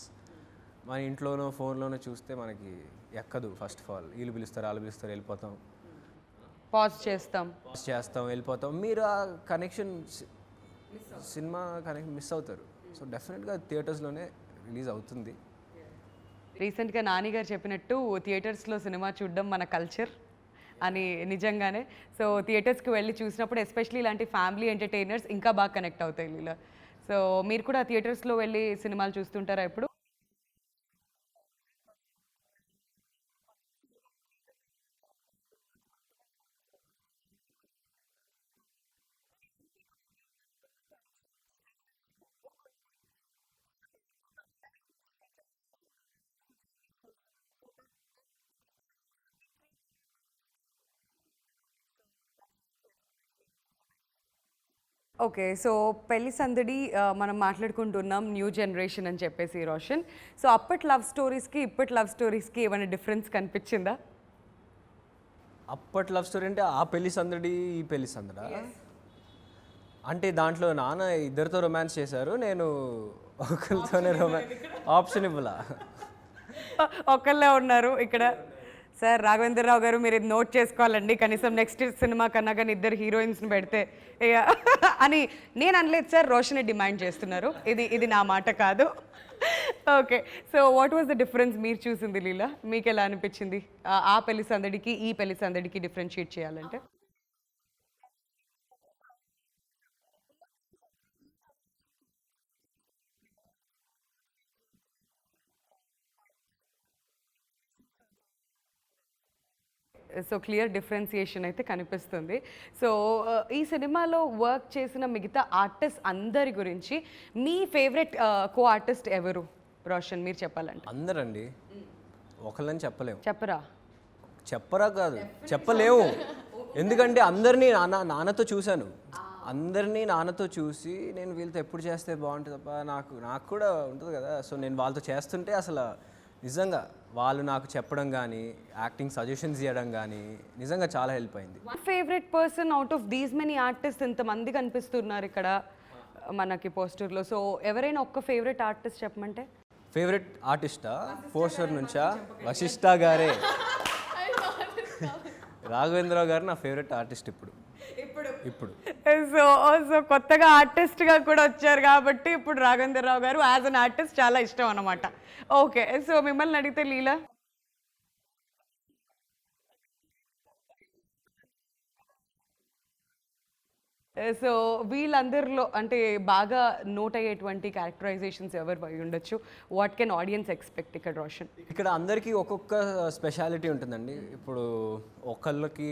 మన ఇంట్లోనో ఫోన్లోనో చూస్తే మనకి ఎక్కదు. ఫస్ట్ ఆఫ్ ఆల్ వీళ్ళు పిలుస్తారు, వాళ్ళు పిలుస్తారు, వెళ్ళిపోతాం, పాజ్ చేస్తాం, వెళ్ళిపోతాం. మీరు ఆ కనెక్షన్, సినిమా కనెక్షన్ మిస్ అవుతారు. సో డెఫినెట్గా థియేటర్స్లోనే రిలీజ్ అవుతుంది. రీసెంట్గా నాని గారు చెప్పినట్టు థియేటర్స్లో సినిమా చూడడం మన కల్చర్ అని నిజంగానే. సో థియేటర్స్కి వెళ్ళి చూసినప్పుడు ఎస్పెషలీ ఇలాంటి ఫ్యామిలీ ఎంటర్టైనర్స్ ఇంకా బాగా కనెక్ట్ అవుతాయి ఇలా. సో మీరు కూడా థియేటర్స్లో వెళ్ళి సినిమాలు చూస్తుంటారా ఎప్పుడు? ఓకే, సో పెళ్లి సందడి మనం మాట్లాడుకుంటున్నాం, న్యూ జనరేషన్ అని చెప్పేసి రోషన్. సో అప్పటి లవ్ స్టోరీస్కి ఇప్పటి లవ్ స్టోరీస్కి ఏమైనా డిఫరెన్స్ కనిపించిందా? అప్పటి లవ్ స్టోరీ అంటే ఆ పెళ్లి సందడి, ఈ పెళ్లి సందడా? అంటే దాంట్లో నాన్న ఇద్దరితో రొమాన్స్ చేశారు, నేను ఒకరితోనే ఆప్షన్ ఇవ్వాల. ఒకళ్ళే ఉన్నారు ఇక్కడ. సార్ రాఘవేంద్రరావు గారు, మీరు ఇది నోట్ చేసుకోవాలండి, కనీసం నెక్స్ట్ సినిమా కన్నా కానీ ఇద్దరు హీరోయిన్స్ని పెడితే అని నేను అనలేదు సార్, రోషనే డిమాండ్ చేస్తున్నారు. ఇది నా మాట కాదు. Okay, so what was the difference మీరు చూసింది లీలా? మీకు ఎలా అనిపించింది ఆ పెళ్లి సందడికి ఈ పెళ్లి సందడికి డిఫరెన్షియేట్ చేయాలంటే? సో క్లియర్ డిఫరెన్సియేషన్ అయితే కనిపిస్తుంది. సో ఈ సినిమాలో వర్క్ చేసిన మిగతా ఆర్టిస్ట్ అందరి గురించి మీ ఫేవరెట్ కో ఆర్టిస్ట్ ఎవరు రోషన్, మీరు చెప్పాలంటే? అందరండి, ఒకళ్ళని చెప్పలేము. చెప్పరా కాదు, చెప్పలేము. ఎందుకంటే అందరినీ నాన్నతో చూశాను. అందరినీ నాన్నతో చూసి నేను వీళ్ళతో ఎప్పుడు చేస్తే బాగుంటుంది తప్ప నాకు కూడా ఉంటుంది కదా. సో నేను వాళ్ళతో చేస్తుంటే అసలు నిజంగా వాళ్ళు నాకు చెప్పడం కానీ యాక్టింగ్ సజెషన్స్ ఇవ్వడం కానీ నిజంగా చాలా హెల్ప్ అయింది. Favourite person out of these many artist, ఇంతమంది కనిపిస్తున్నారు ఇక్కడ మనకి పోస్టర్లో. సో ఎవరైనా ఒక్క ఫేవరెట్ ఆర్టిస్ట్ చెప్పమంటే? ఫేవరెట్ ఆర్టిస్టా? పోస్టర్ నుంచా? వశిష్ఠ గారే. రాఘవేంద్రరావు గారు నా ఫేవరెట్ ఆర్టిస్ట్ ఇప్పుడు. సో కొత్తగా ఆర్టిస్ట్గా కూడా వచ్చారు కాబట్టి ఇప్పుడు రాఘవేంద్రరావు గారు యాజ్ అన్ ఆర్టిస్ట్ చాలా ఇష్టం అన్నమాట. ఓకే, సో మిమ్మల్ని అడిగితే లీలా? సో వీళ్ళందరిలో అంటే బాగా నోట్ అయ్యేటువంటి క్యారెక్టరైజేషన్స్ ఎవరు అయి ఉండొచ్చు? వాట్ కెన్ ఆడియన్స్ ఎక్స్పెక్ట్ ఇక్కడ రోషన్? ఇక్కడ అందరికీ ఒక్కొక్క స్పెషాలిటీ ఉంటుందండి. ఇప్పుడు ఒకళ్ళకి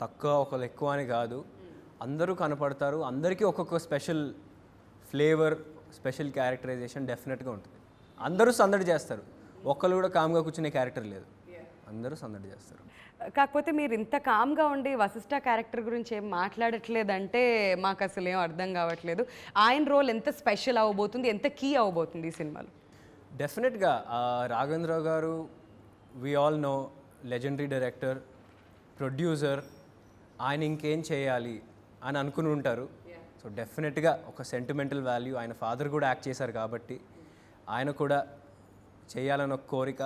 తక్కువ ఒకళ్ళు ఎక్కువ అని కాదు, అందరూ కనపడతారు. అందరికీ ఒక్కొక్క స్పెషల్ ఫ్లేవర్, స్పెషల్ క్యారెక్టరైజేషన్ డెఫినెట్గా ఉంటుంది. అందరూ సందడి చేస్తారు, ఒక్కళ్ళు కూడా కామ్గా కూర్చునే క్యారెక్టర్ లేదు. అందరూ సందడి చేస్తారు. కాకపోతే మీరు ఇంత కామ్గా ఉండి వశిష్ఠ క్యారెక్టర్ గురించి ఏం మాట్లాడట్లేదంటే మాకు అసలు ఏం అర్థం కావట్లేదు. ఆయన రోల్ ఎంత స్పెషల్ అవ్వబోతుంది, ఎంత కీ అవ్వబోతుంది ఈ సినిమాలో? డెఫినెట్గా Raghavendra garu we all know legendary director, producer. ఆయన ఇంకేం చేయాలి అని అనుకుని ఉంటారు. సో డెఫినెట్గా ఒక సెంటిమెంటల్ వాల్యూ, ఆయన ఫాదర్ కూడా యాక్ట్ చేశారు కాబట్టి ఆయన కూడా చేయాలని ఒక కోరిక.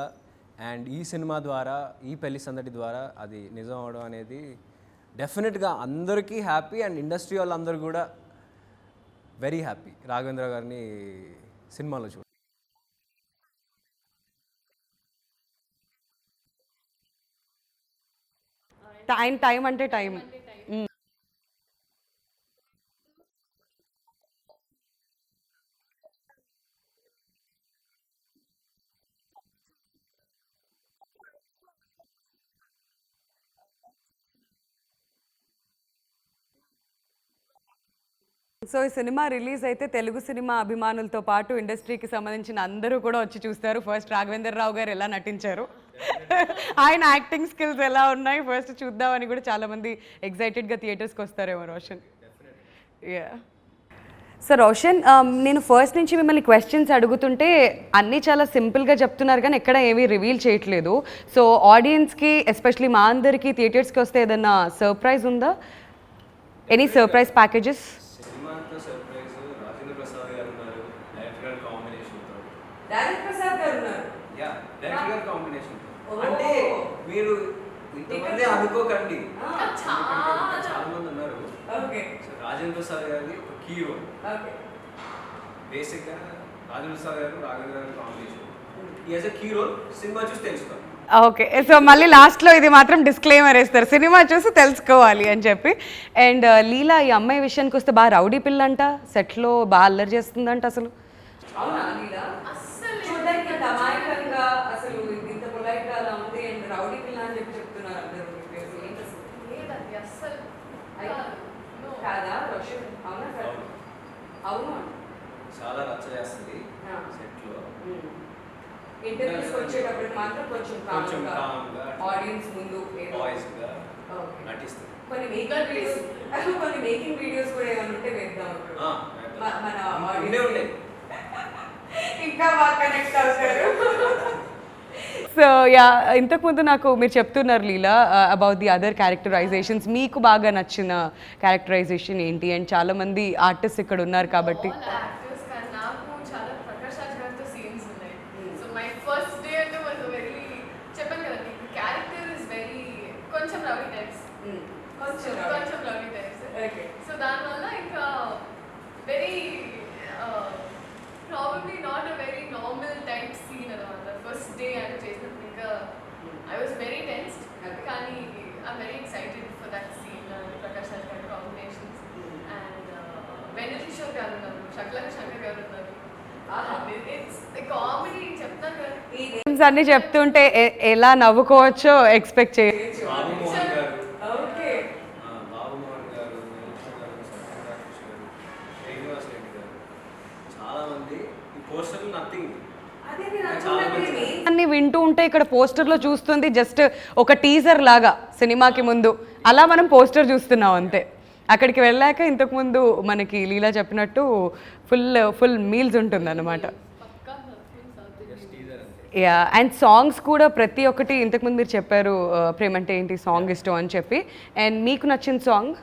అండ్ ఈ సినిమా ద్వారా, ఈ పెళ్లి సందడి ద్వారా అది నిజం అవడం అనేది డెఫినెట్గా అందరికీ హ్యాపీ. అండ్ ఇండస్ట్రీ వాళ్ళందరూ కూడా వెరీ హ్యాపీ రాఘవేంద్ర గారిని సినిమాలో చూడండి. ఆయన టైం అంటే టైం. సో ఈ సినిమా రిలీజ్ అయితే తెలుగు సినిమా అభిమానులతో పాటు ఇండస్ట్రీకి సంబంధించిన అందరూ కూడా వచ్చి చూస్తారు. ఫస్ట్ రాఘవేంద్ర రావు గారు ఎలా నటించారు, ఆయన యాక్టింగ్ స్కిల్స్ ఎలా ఉన్నాయి ఫస్ట్ చూద్దామని కూడా చాలామంది ఎగ్జైటెడ్గా థియేటర్స్కి వస్తారేమో. రోషన్, సో రోషన్, నేను ఫస్ట్ నుంచి మిమ్మల్ని క్వశ్చన్స్ అడుగుతుంటే అన్నీ చాలా సింపుల్గా చెప్తున్నారు కానీ ఎక్కడ ఏమీ రివీల్ చేయట్లేదు. సో ఆడియన్స్కి, ఎస్పెషలీ మా అందరికీ థియేటర్స్కి వస్తే ఏదన్నా సర్ప్రైజ్ ఉందా? Any surprise packages? సినిమాతో సర్ప్రైజ్ రాజేంద్ర ప్రసాద్ గారు ఉన్నారు, డైరెక్టర్ గారు కాంబినేషన్తో. రాజేంద్ర ప్రసాద్ గారు ఉన్నారు. యా, డైరెక్టర్ గారు కాంబినేషన్తో. అంటే మీరు ఇంతమంది అనుకోకండి, చాలా మంది ఉన్నారు. ఓకే, సో రాజేంద్ర ప్రసాద్ గారిది ఒక కీ రోల్. ఓకే, బేసిక్గా రాజేంద్ర ప్రసాద్ గారు రాఘవేంద్ర గారు కాంబినేషన్. ఈ యాజ్ అ కీ రోల్ సినిమా చూసి తెలుసుకోండి. ఓకే. సో మళ్ళీ లాస్ట్లో ఇది మాత్రం డిస్క్లైమర్ వేస్తారు, సినిమా చూసి తెలుసుకోవాలి అని చెప్పి. అండ్ లీలా, ఈ అమ్మాయి విషయానికి వస్తే బాగా రౌడీ పిల్ల అంట, సెట్లో బాగా అల్లరి చేస్తుందంట అసలు. అవునా లీలా? అస్సలు చూడడానికి ఇంత అమాయకంగా అసలు ఇంత పొలైట్గా అలా ఉంది అండ్ రౌడీ పిల్ల అని చెప్పి చెప్తున్నారు అందరూ. లేదండి, అస్సలు కాదా రోషన్? అవునా సార్? అవును, చాలా రచ్చ చేస్తుంది సెట్లో. ఇంటర్వ్యూస్ వచ్చేటప్పుడు మాత్రం కొంచెం కొంచెం కామ్గా కామ్గా ఆడియన్స్ ముందు బాయ్స్గా ఓకే. నటిస్తుంది. కొన్ని మేకింగ్ వీడియోస్ కూడా ఏమైనా ఉంటే వేద్దాం ఇప్పుడు. మన ఉండే ఉండే ఇంకా బాగా కనెక్ట్ అవుతారు. సో యా, ఇంతకుముందు నాకు మీరు చెప్తున్నారు లీలా అబౌట్ ది అదర్ క్యారెక్టరైజేషన్స్, మీకు బాగా నచ్చిన క్యారెక్టరైజేషన్ ఏంటి? అండ్ చాలా మంది ఆర్టిస్ట్ ఇక్కడ ఉన్నారు కాబట్టి. యాక్టర్స్ కానీ నాకు చాలా ప్రకాష్ రాజ్ గారితో సీన్స్ ఉన్నాయి. సో మై ఫస్ట్ డే అంటే వాజ్ వెరీ, చెప్పాను కదండి, క్యారెక్టర్ ఇస్ వెరీ కొంచెం రౌడీ టైప్స్, కొంచెం రౌడీ టైప్స్. సో దానివల్ల ఇంకా very probably not a very normal type scene అనమాట. ఫస్ట్ డే అంటే చేసినప్పుడు ఇంకా ఐ వాజ్ వెరీ టెన్స్డ్, కానీ I'm very excited for that scene. Prakash Raj గారి కాంబినేషన్స్ అండ్ వెన్నకిషోర్ గారు ఉన్నారు, శక్లక శంకర్ గారు ఉన్నారు. ఇట్స్ కామెడీ, చెప్తాను కదా. ఈ నేమ్స్ అన్ని చెప్తుంటే ఎలా నవ్వుకోవచ్చో ఎక్స్పెక్ట్ చేయొచ్చు. బాబు మోహన్ గారు, ఓకే, బాబు మోహన్ గారు, వెంకటేశ్వర గారు, సత్యరాకేష్ గారు, శ్రీనివాస్ రెడ్డి గారు, చాలా మంది. ఈ పోస్టర్ నథింగ్. అన్ని వింటూ ఉంటే ఇక్కడ పోస్టర్లో చూస్తుంది జస్ట్ ఒక టీజర్ లాగా సినిమాకి ముందు, అలా మనం పోస్టర్ చూస్తున్నాం అంతే. అక్కడికి వెళ్ళాక ఇంతకుముందు మనకి లీలా చెప్పినట్టు ఫుల్ మీల్స్ ఉంటుంది అన్నమాట. యా, అండ్ సాంగ్స్ కూడా ప్రతి ఒక్కటి, ఇంతకుముందు మీరు చెప్పారు ప్రేమంటే ఏంటి సాంగ్ ఇష్టం అని చెప్పి. అండ్ మీకు నచ్చిన సాంగ్?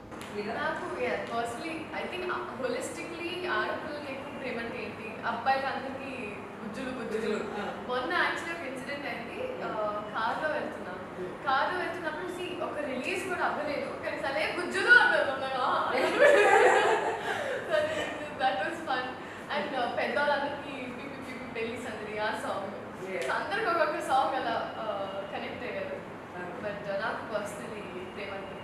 నాకు పర్సనలీ ఐ థింక్ హోలిస్టిక్లీ ఆడపిల్లలకి ఎక్కువ ప్రేమంటే ఏంటి, అబ్బాయిలు అందరికీ గుజ్జులు గుజ్జులు. మొన్న యాక్చువల్లీ ఒక ఇన్సిడెంట్ అయింది. కార్లో వెళ్తున్నప్పుడు ఒక రిలీజ్ కూడా అవ్వలేదు కానీ సరే గుజ్జులు అన్నారు. That was fun. అండ్ పెద్దవాళ్ళందరికీ పిపి పిపి పెళ్లి సందడి ఆ సాంగ్. అందరికి ఒక్కొక్క సాంగ్ అలా కనెక్ట్ అయ్యారు. బట్ నాకు పర్సనలీ ప్రేమంటే.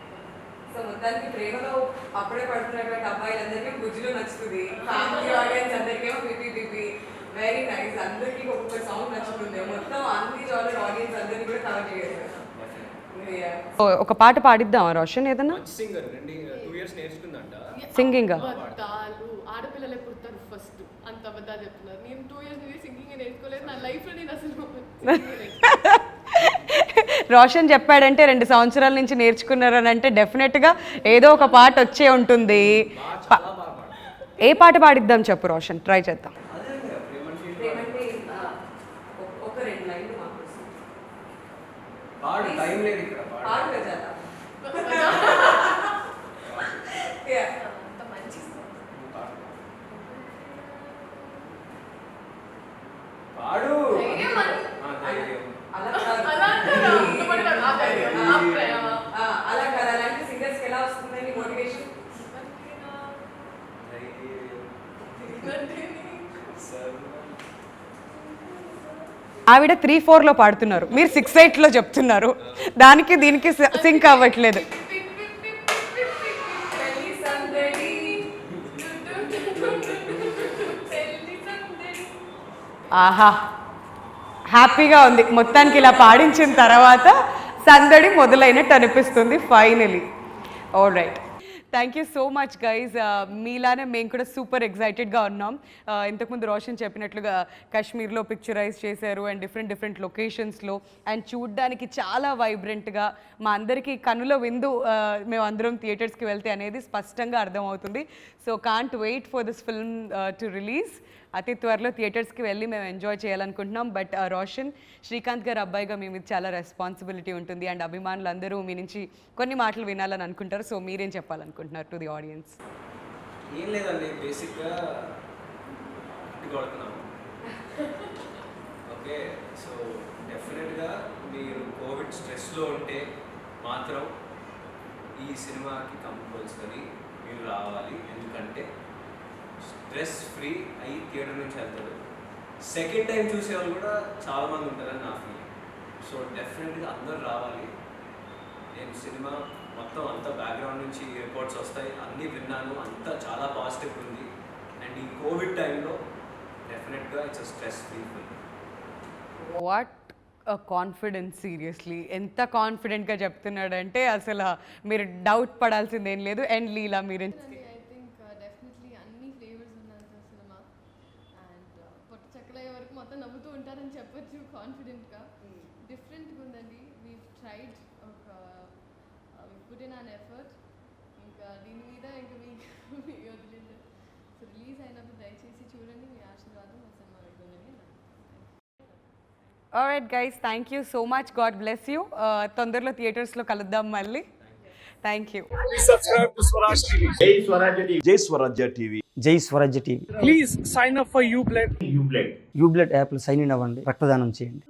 సో మొత్తానికి ప్రేమలో అప్పుడే పడుతున్నటువంటి అబ్బాయిలందరికీ గుజ్జులు నచ్చుతుంది, ఫ్యామిలీ ఆడియన్స్ అందరికేమో పిపి పిపి. వెరీ నైస్, అందరికీ ఒక్కొక్క సాంగ్ నచ్చుతుంది, మొత్తం అన్ని జానర్ ఆడియన్స్ అందరినీ కూడా కవర్ చేశారు. ఒక పాట పాడిద్దామా రోషన్ ఏదన్నా? సింగర్ 2 years నేర్చుకుందంట సింగింగ్. అబద్ధాలు, ఆడపిల్లలే పుడతారు ఫస్ట్, అంత అబద్ధాలు చెప్తున్నారు. నేను 2 years నుంచి సింగింగ్ నేర్చుకోలేదు నా లైఫ్లో. నేను అసలు రోషన్ చెప్పాడంటే 2 సంవత్సరాల నుంచి నేర్చుకున్నారని అంటే డెఫినెట్గా ఏదో ఒక పాట వచ్చే ఉంటుంది. ఏ పాట పాడిద్దాం చెప్పు రోషన్, ట్రై చేద్దాం. ఆవిడ 3-4లో పాడుతున్నారు, మీరు 6-8లో చెప్తున్నారు. దానికి దీనికి సింక్ అవ్వట్లేదు. ఆహా, హ్యాపీగా ఉంది. మొత్తానికి ఇలా పాడించిన తర్వాత సందడి మొదలైనట్టు అనిపిస్తుంది finally. All right, thank you so much guys. మీలానే మేము కూడా సూపర్ ఎగ్జైటెడ్గా ఉన్నాం. ఇంతకుముందు రోషన్ చెప్పినట్లుగా కాశ్మీర్లో పిక్చరైజ్ చేశారు అండ్ డిఫరెంట్ లొకేషన్స్లో, అండ్ చూడ్డానికి చాలా వైబ్రెంట్గా మా అందరికీ కనుల విందు మేము అందరం థియేటర్స్కి వెళ్తే అనేది స్పష్టంగా అర్థమవుతుంది. So can't wait for this film to release. అతి త్వరలో థియేటర్స్కి వెళ్ళి మేము ఎంజాయ్ చేయాలనుకుంటున్నాం. బట్ రోషన్, శ్రీకాంత్ గారు అబ్బాయిగా మీ మీద చాలా రెస్పాన్సిబిలిటీ ఉంటుంది అండ్ అభిమానులు అందరూ మీ నుంచి కొన్ని మాటలు వినాలని అనుకుంటారు. సో మీరేం చెప్పాలనుకుంటున్నారు టు ది ఆడియన్స్? ఏం లేదండి, బేసిక్గా కొడుతున్నాము. ఓకే, సో డెఫినెట్గా మీరు కోవిడ్ స్ట్రెస్లో ఉంటే మాత్రం ఈ సినిమాకి కంపల్సరీ మీరు రావాలి. ఎందుకంటే స్ట్రెస్ ఫ్రీ అయ్యి థియేటర్ నుంచి వెళ్తారు. సెకండ్ టైం చూసేవాళ్ళు కూడా చాలామంది ఉంటారని నా ఫీలింగ్. సో డెఫినెట్గా అందరూ రావాలి. నేను సినిమా మొత్తం అంతా బ్యాక్గ్రౌండ్ నుంచి రిపోర్ట్స్ వస్తాయి, అన్నీ విన్నాను, అంతా చాలా పాజిటివ్ ఉంది. అండ్ ఈ కోవిడ్ టైంలో డెఫినెట్గా it's stress free film. What confidence, seriously ఎంత కాన్ఫిడెంట్గా చెప్తున్నాడంటే అసలు మీరు డౌట్ పడాల్సిందేం లేదు. అండ్ లీలా మీరేం? మొత్తం నవ్వుతూ ఉంటారని చెప్పొచ్చు కాన్ఫిడెంట్గా. డిఫరెంట్గా ఉందండి. వీ ట్రైడ్ ఒక పుట్ ఇన్ అన్ ఎఫర్ట్. ఇంకా దీని మీద ఇంకా మీకు వదిలేదు. సో రిలీజ్ అయినప్పుడు దయచేసి చూడండి, మీ ఆశీర్వాదం మా సినిమా వెళ్ళని. Alright guys, thank you so much. God bless you. తొందరలో థియేటర్స్లో కలుద్దాం మళ్ళీ. Thank you. Please subscribe to Swaraj TV. Jai Swarajya TV. Jai Swarajya TV. జై స్వరాజ్య TV. Please sign up for Ublade. Ublade. యూబ్లెట్ యాప్లో సైన్ ఇన్ అవ్వండి, రక్తదానం చేయండి.